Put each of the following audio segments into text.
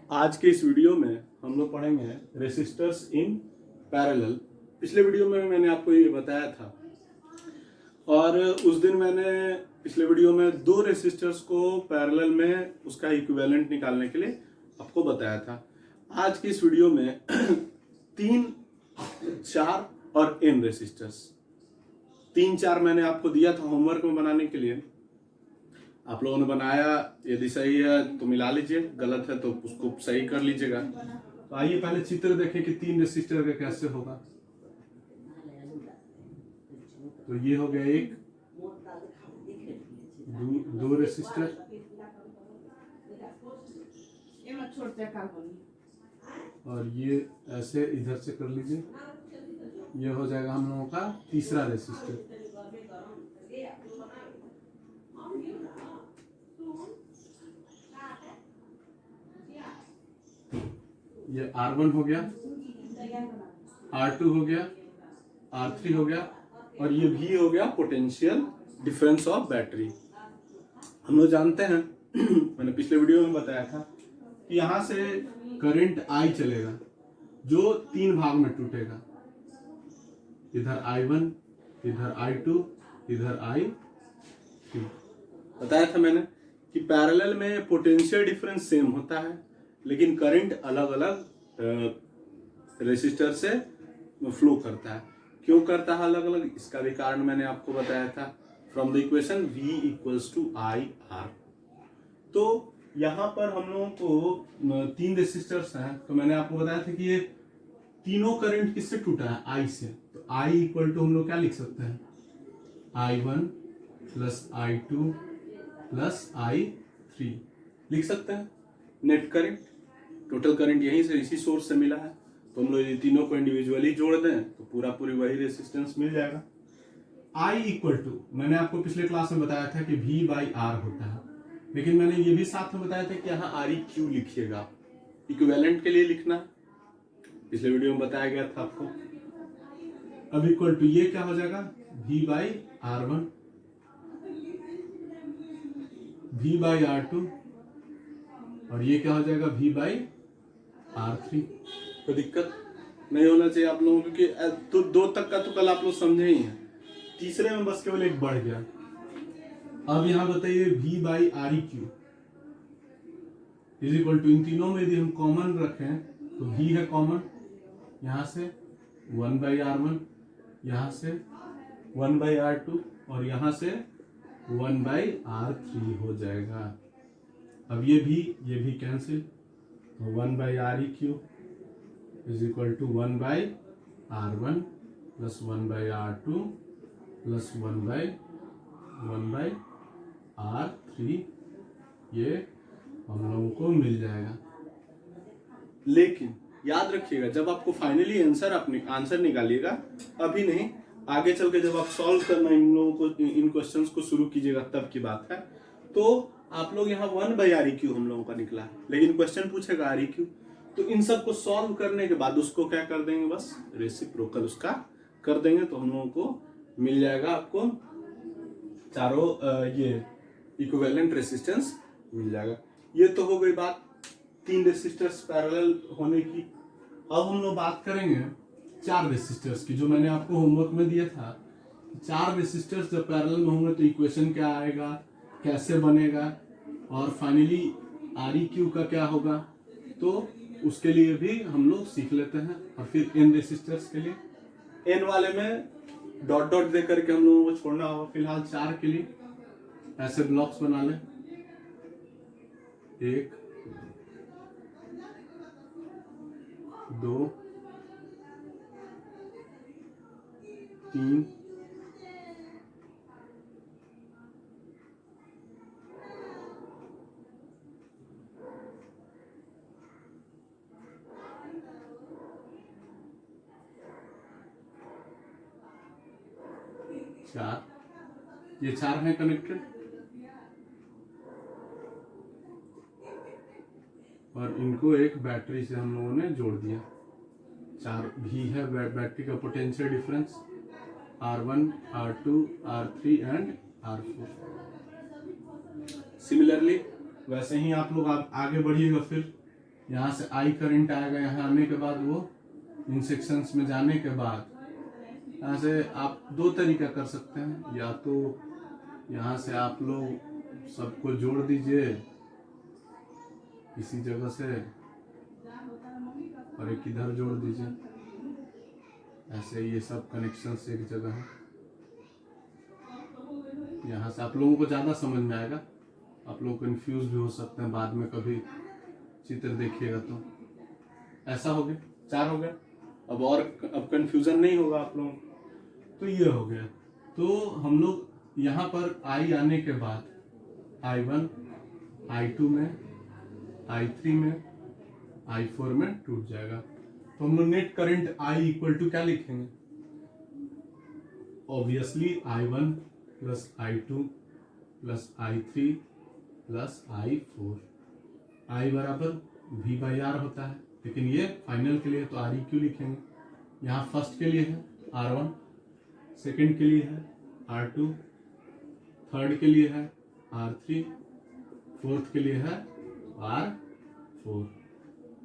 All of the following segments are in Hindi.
आज के इस वीडियो में हम लोग पढ़ेंगे रेसिस्टर्स इन पैरेलल। पिछले वीडियो में मैंने आपको ये बताया था और उस दिन मैंने पिछले वीडियो में दो रेसिस्टर्स को पैरेलल में उसका इक्विवेलेंट निकालने के लिए आपको बताया था। आज की इस वीडियो में तीन, चार और एन रेसिस्टर्स, तीन चार मैंने आपको दिया था होमवर्क में बनाने के लिए। आप लोगों ने बनाया, यदि सही है तो मिला लीजिए, गलत है तो उसको सही कर लीजिएगा। तो आइए पहले चित्र देखें कि तीन रेसिस्टर का कैसे होगा। तो ये हो गया एक, दो रेसिस्टर और ये ऐसे इधर से कर लीजिए। ये हो जाएगा हम लोगों का तीसरा रेसिस्टर। ये R1 हो गया, R2 हो गया, R3 हो गया और ये भी हो गया पोटेंशियल डिफरेंस ऑफ बैटरी। हम लोग जानते हैं मैंने पिछले वीडियो में बताया था कि यहां से करंट I चलेगा जो तीन भाग में टूटेगा, इधर I1, इधर I2, इधर I3। बताया था मैंने कि पैरेलल में पोटेंशियल डिफरेंस सेम होता है लेकिन करंट अलग अलग रेसिस्टर से फ्लो करता है। क्यों करता है अलग अलग, इसका भी कारण मैंने आपको बताया था from the equation V equals to I R. तो यहाँ पर हम लोगों को तीन रेसिस्टर्स हैं, तो मैंने आपको बताया था कि ये तीनों करंट किससे टूटा है, I से। तो I इक्वल टू हम लोग क्या लिख सकते हैं, I1 plus I2 plus I3 लिख सकते हैं। नेट करंट, टोटल करंट यहीं से, इसी सोर्स से मिला है। तो हम लोग ये तीनों को इंडिविजुअली जोड़ दें तो पूरी वही रेसिस्टेंस मिल जाएगा। I इक्वल टू मैंने आपको पिछले क्लास में बताया था कि V बाई R होता है, लेकिन मैंने ये भी साथ में बताया था कि यहाँ REQ लिखिएगा, इक्विवेलेंट के लिए लिखना, पिछले वीडियो में बताया गया था आपको। अब इक्वल टू ये क्या हो जाएगा, V by R1, V by R2 और ये क्या हो जाएगा, V बाई R3। कोई दिक्कत नहीं होना चाहिए आप लोगों को, क्योंकि तो दो तक का तो कल आप लोग समझे ही हैं, तीसरे में बस केवल एक बढ़ गया। अब यहां बताइए V by REQ is equal to, इन तीनों में यदि हम कॉमन रखें तो V है कॉमन, यहां से 1 बाई R1, यहां से 1 बाई R2 और यहां से 1 बाई R3 हो जाएगा। अब ये भी कैंसिल, तो 1 by REQ is equal to 1 by R1 plus 1 by R2 plus 1 by R3, ये हम लोगों को मिल जाएगा। लेकिन याद रखिएगा, जब आपको फाइनली आंसर निकालिएगा, अभी नहीं, आगे चल के जब आप सॉल्व करना इन लोगों को, इन क्वेश्चंस को शुरू कीजिएगा तब की बात है। तो आप लोग यहाँ 1 बाई REQ हम लोगों का निकला है, लेकिन क्वेश्चन पूछेगा REQ, तो इन सब को सॉल्व करने के बाद उसको क्या कर देंगे, बस रेसिप्रोकल उसका कर देंगे, तो हम लोगों को मिल जाएगा, आपको चारों ये इक्विवेलेंट रेसिस्टेंस मिल जाएगा। ये तो हो गई बात तीन रेसिस्टर्स पैरेलल होने की। अब हम लोग बात करेंगे चार रेसिस्टर्स की, जो मैंने आपको होमवर्क में दिया था। चार रेसिस्टर्स जब पैरेलल में होंगे तो इक्वेशन क्या आएगा, कैसे बनेगा और फाइनली REQ का क्या होगा, तो उसके लिए भी हम लोग सीख लेते हैं। और फिर एन रेसिस्टर्स के लिए, एन वाले में डॉट डॉट दे करके हम लोगों को छोड़ना होगा। फिलहाल चार के लिए ऐसे ब्लॉक्स बना लें, 1 2 3 4, ये चार हैं कनेक्टेड और इनको एक बैटरी से हम लोगों ने जोड़ दिया। चार भी है बैटरी का potential difference, R1, R2, R3 and R4। Similarly वैसे ही आप लोग आगे बढ़िएगा। फिर यहाँ से आई करंट आएगा, यहाँ आने के बाद वो इन सेक्शंस में जाने के बाद यहाँ से आप दो तरीका कर सकते हैं, या तो यहाँ से आप लोग सबको जोड़ दीजिए इसी जगह से और एक इधर जोड़ दीजिए, ऐसे ये सब कनेक्शन से एक जगह है। यहाँ से आप लोगों को ज़्यादा समझ में आएगा, आप लोग कंफ्यूज भी हो सकते हैं बाद में कभी चित्र देखिएगा तो। ऐसा हो गया, 4 हो गया। अब कंफ्यूजन नहीं होगा आप लोगों को। तो ये हो गया। तो हम लोग यहाँ पर आई आने के बाद I1 I2 में, I3 में, I4 में टूट जाएगा। तो हम लोग net current I equal to क्या लिखेंगे? Obviously I1 plus I2 plus I3 plus I4। I बराबर V/R होता है, लेकिन ये फाइनल के लिए तो REQ लिखेंगे। यहाँ फर्स्ट के लिए है R1, सेकंड के लिए है R2, थर्ड के लिए है R3, फोर्थ के लिए है R4।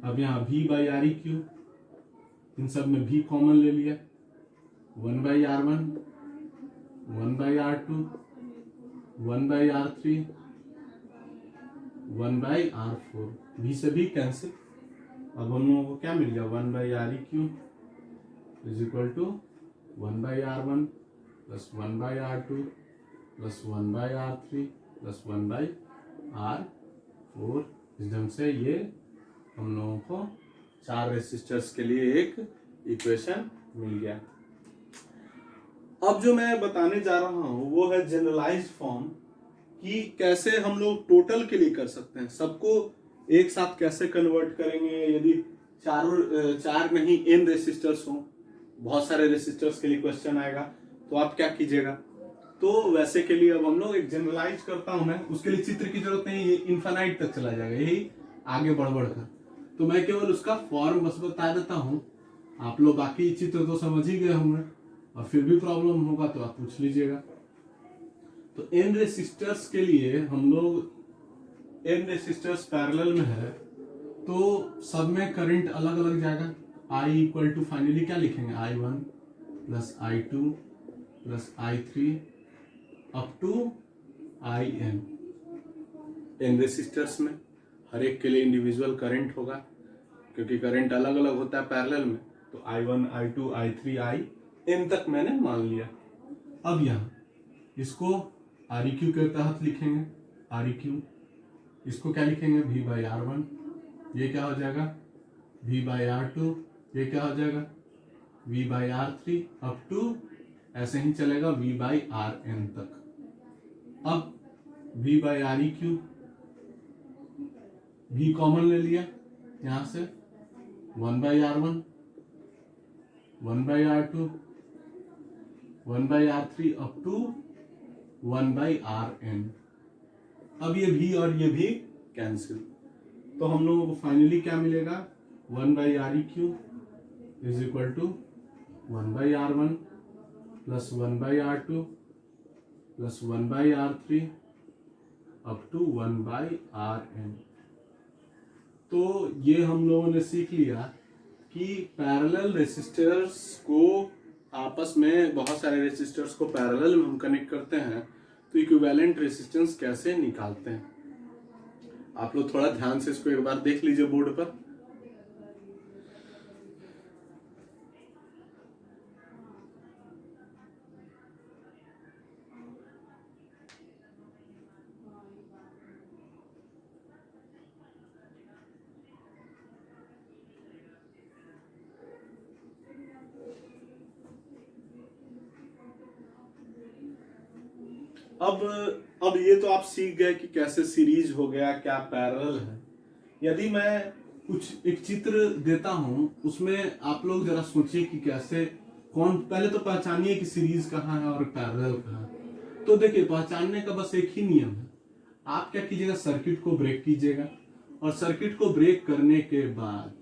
अब यहाँ V/REQ, इन सब में V कॉमन ले लिया, 1/R1, 1/R2, 1/R3, 1/R4, V से भी कैंसिल। अब हम लोगों को क्या मिल गया? 1/REQ is equal to 1/R1 plus 1/R2 plus 1/R3 plus 1/R4। इस ढंग से ये हम लोगों को 4 रेसिस्टर्स के लिए एक इक्वेशन मिल गया। अब जो मैं बताने जा रहा हूं वो है जनरलाइज्ड फॉर्म, कि कैसे हम लोग टोटल के लिए कर सकते हैं, सबको एक साथ कैसे कन्वर्ट करेंगे। यदि चार नहीं n रेसिस्टर्स हो, बहुत सारे रेसिस्टर्स के लिए क्वेश्चन आएगा, तो आप क्या कीजिएगा? तो वैसे के लिए अब हम लोग एक जनरलाइज करता हूं मैं, उसके लिए चित्र की जरूरत नहीं, ये इनफाइनाइट तक चला जाएगा, यही आगे बढ़ कर। तो मैं केवल उसका फॉर्म बस बता देता हूं, आप लोग बाकी चित्र तो समझ ही गए होंगे, और फिर भी प्रॉब्लम होगा तो आप पूछ लीजिएगा। तो n रेसिस्टर्स के लिए हम लोग n रेसिस्टर्स पैरेलल में है, तो सब में करंट अलग अलग जाएगा। I इक्वल टू फाइनली क्या लिखेंगे? I1 plus I2 plus I3 up to IN। n resistors में हर एक के लिए इंडिविजुअल करंट होगा, क्योंकि करंट अलग अलग होता है पैरेलल में। तो I1 I2 I3 IN तक मैंने मान लिया। अब यहाँ इसको REQ के तहत लिखेंगे, REQ। इसको क्या लिखेंगे? V/R1, ये क्या हो जाएगा? V/R2, ये क्या हो जाएगा? V/R3 अप टू ऐसे ही चलेगा V/RN तक। अब V/REQ, V कॉमन ले लिया यहां से, 1/R1, 1/R2, 1/R3 up to 1/RN। अब ये V और ये भी कैंसिल, तो हम लोगों को फाइनली क्या मिलेगा? 1/REQ is equal to 1/R1 plus 1/R2 plus 1/R3 up to 1/RN। तो ये हम लोगों ने सीख लिया कि पैरेलल रेसिस्टर्स को आपस में, बहुत सारे रेसिस्टर्स को पैरेलल में हम कनेक्ट करते हैं तो इक्विवेलेंट रेसिस्टेंस कैसे निकालते हैं। आप लोग थोड़ा ध्यान से इसको एक बार देख लीजिए बोर्ड पर। अब ये तो आप सीख गए कि कैसे सीरीज हो गया, क्या पैरेलल है। यदि मैं कुछ एक चित्र देता हूं, उसमें आप लोग जरा सोचिए कि कैसे, कौन, पहले तो पहचानिए कि सीरीज कहाँ है और पैरेलल कहाँ है। तो देखिए, पहचानने का बस एक ही नियम है। आप क्या कीजिएगा? सर्किट को ब्रेक कीजिएगा, और सर्किट को ब्रेक करने के बाद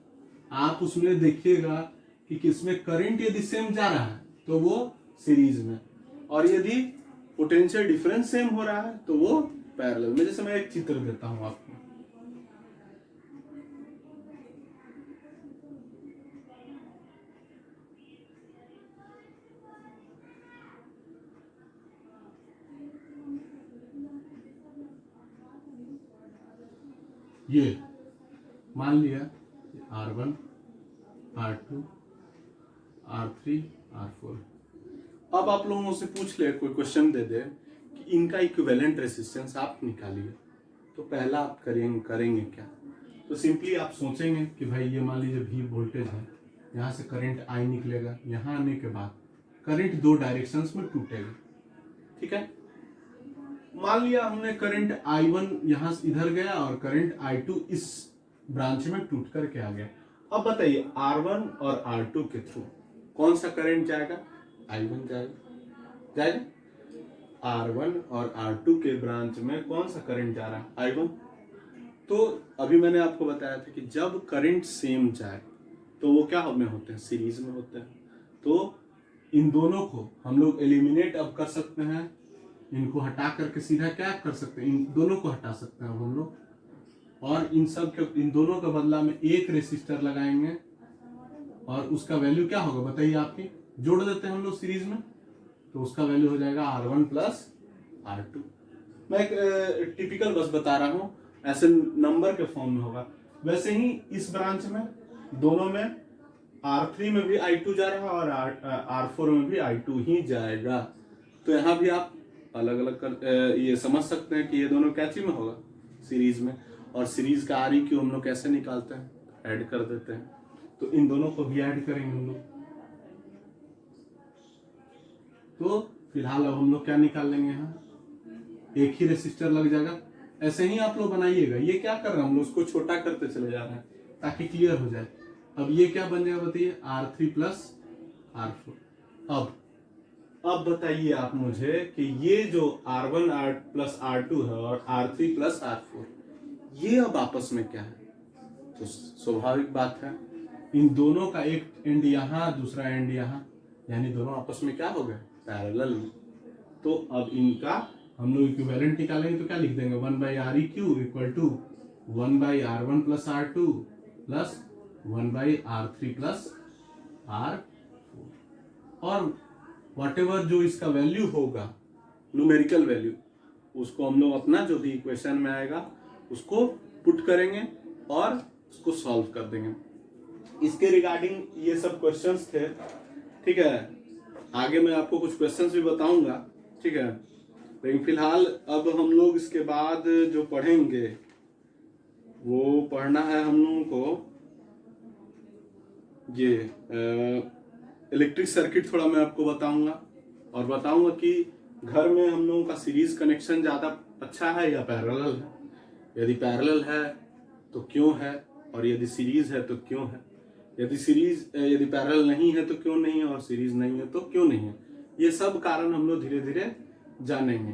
आप उसमें देखिएगा कि किसमें करंट यदि सेम जा रहा है तो वो सीरीज में, और यदि पोटेंशियल डिफरेंस सेम हो रहा है तो वो पैरेलल में। जैसे मैं एक चित्र देता हूं आपको, ये मान लिया R1 R2 R3 R4। अब आप लोगों से पूछ ले, कोई क्वेश्चन दे दे कि इनका इक्विवेलेंट रेसिस्टेंस आप निकालिए, तो पहला आप करेंगे क्या? तो सिंपली आप सोचेंगे कि भाई ये मान लीजिए V वोल्टेज है, यहाँ से करंट I निकलेगा, यहाँ आने के बाद करंट दो डायरेक्शंस में टूटेगा, ठीक है। मान लिया हमने करंट I1 यहाँ से इधर गया और करंट I2 इस ब्रांच में टूट करके आ गया। अब बताइए R1 और R2 के थ्रू कौन सा करंट जाएगा? I1 जाएगा। R1 और R2 के ब्रांच में कौन सा करंट जा रहा है? I1। तो अभी मैंने आपको बताया था कि जब करंट सेम जाए तो वो क्या में होते हैं? सीरीज में होते हैं। तो इन दोनों को हम लोग एलिमिनेट अब कर सकते हैं, इनको हटा करके सीधा क्या कर सकते हैं? इन दोनों को हटा सकते हैं हम लोग, और इन दोनों का बदला में एक रेसिस्टर लगाएंगे और उसका वैल्यू क्या होगा बताइए? आपकी जोड़ देते हैं हम लोग सीरीज में, तो उसका वैल्यू हो जाएगा R1 प्लस R2। मैं एक टिपिकल बस बता रहा हूं, ऐसे नंबर के फॉर्म में होगा। वैसे ही इस ब्रांच में दोनों में R3 में भी I2 जा रहा है और R4 में भी I2 ही जाएगा। तो यहाँ भी आप अलग अलग ये समझ सकते हैं कि ये दोनों क्या चीज में होगा? सीरीज में। और सीरीज का REQ हम लोग कैसे निकालते हैं? ऐड कर देते हैं। तो इन दोनों को भी ऐड करेंगे हम लोग। तो फिलहाल अब हम लोग क्या निकाल लेंगे? यहाँ एक ही रेसिस्टर लग जाएगा। ऐसे ही आप लोग बनाइएगा। ये क्या कर रहे हैं हम लोग? उसको छोटा करते चले जा रहे हैं ताकि क्लियर हो जाए। अब ये क्या बन जाएगा बताइए? R3 plus R4। अब बताइए आप मुझे कि ये जो R1 प्लस R2 है और R3 प्लस R4, ये अब आपस में क्या है? तो स्वाभाविक बात है, इन दोनों का एक एंड यहाँ, दूसरा एंड यहाँ, यानी दोनों आपस में क्या हो गए? पैरेलल में। तो अब इनका हम लोग इक्विवेलेंट निकालेंगे तो क्या लिख देंगे? 1/REQ equal to 1/R1 plus R2 plus 1/R3 plus R4। और व्हाटएवर जो इसका वैल्यू होगा, न्यूमेरिकल वैल्यू, उसको हम लोग अपना जो भी इक्वेशन में आएगा उसको पुट करेंगे और उसको सॉल्व कर देंगे। इसके रिगार्डिंग ये सब क्वेश्चंस थे, ठीक है। आगे मैं आपको कुछ क्वेश्चंस भी बताऊंगा, ठीक है। लेकिन फिलहाल अब हम लोग इसके बाद जो पढ़ेंगे वो पढ़ना है हम लोगों को ये इलेक्ट्रिक सर्किट। थोड़ा मैं आपको बताऊंगा और बताऊंगा कि घर में हम लोगों का सीरीज कनेक्शन ज़्यादा अच्छा है या पैरेलल है। यदि पैरेलल है तो क्यों है, और यदि सीरीज है तो क्यों है। यदि पैरेलल नहीं है तो क्यों नहीं है, और सीरीज नहीं है तो क्यों नहीं है। ये सब कारण हम लोग धीरे धीरे जानेंगे।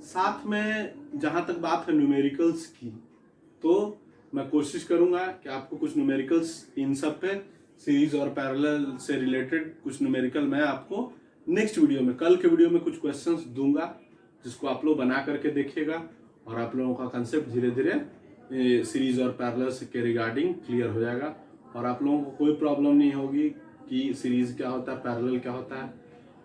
साथ में जहाँ तक बात है न्यूमेरिकल्स की, तो मैं कोशिश करूंगा कि आपको कुछ न्यूमेरिकल्स इन सब पे, सीरीज और पैरेलल से रिलेटेड कुछ न्यूमेरिकल मैं आपको नेक्स्ट वीडियो में, कल के वीडियो में कुछ क्वेश्चंस दूंगा जिसको आप लोग बना करके देखिएगा और आप लोगों का कंसेप्ट धीरे धीरे सीरीज और पैरेलल के रिगार्डिंग क्लियर हो जाएगा और आप लोगों को कोई प्रॉब्लम नहीं होगी कि सीरीज क्या होता है, पैरेलल क्या होता है,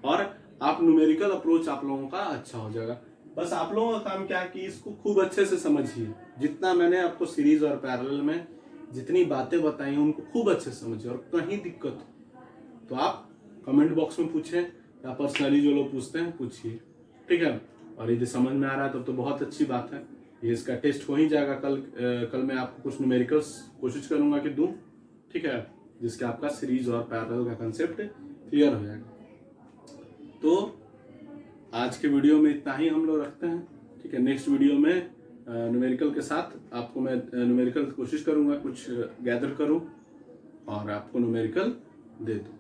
और आप न्यूमेरिकल अप्रोच आप लोगों का अच्छा हो जाएगा। बस आप लोगों का काम क्या है कि इसको खूब अच्छे से समझिए। जितना मैंने आपको सीरीज और पैरेलल में जितनी बातें बताई हैं उनको खूब अच्छे से समझिए, और कहीं दिक्कत हो तो आप कमेंट बॉक्स में पूछें या पर्सनली जो लोग पूछते हैं पूछिए, ठीक है। और यदि समझ में आ रहा है तब तो बहुत अच्छी बात है। ये इसका टेस्ट हो ही जाएगा। कल मैं आपको कुछ न्यूमेरिकल्स कोशिश करूंगा कि दूं, ठीक है, जिसके आपका सीरीज और पैरेलल का कंसेप्ट क्लियर हो जाएगा। तो आज के वीडियो में इतना ही हम लोग रखते हैं, ठीक है। नेक्स्ट वीडियो में न्यूमेरिकल के साथ आपको मैं न्यूमेरिकल कोशिश करूंगा कुछ गैदर करूं और आपको न्यूमेरिकल दे दूं।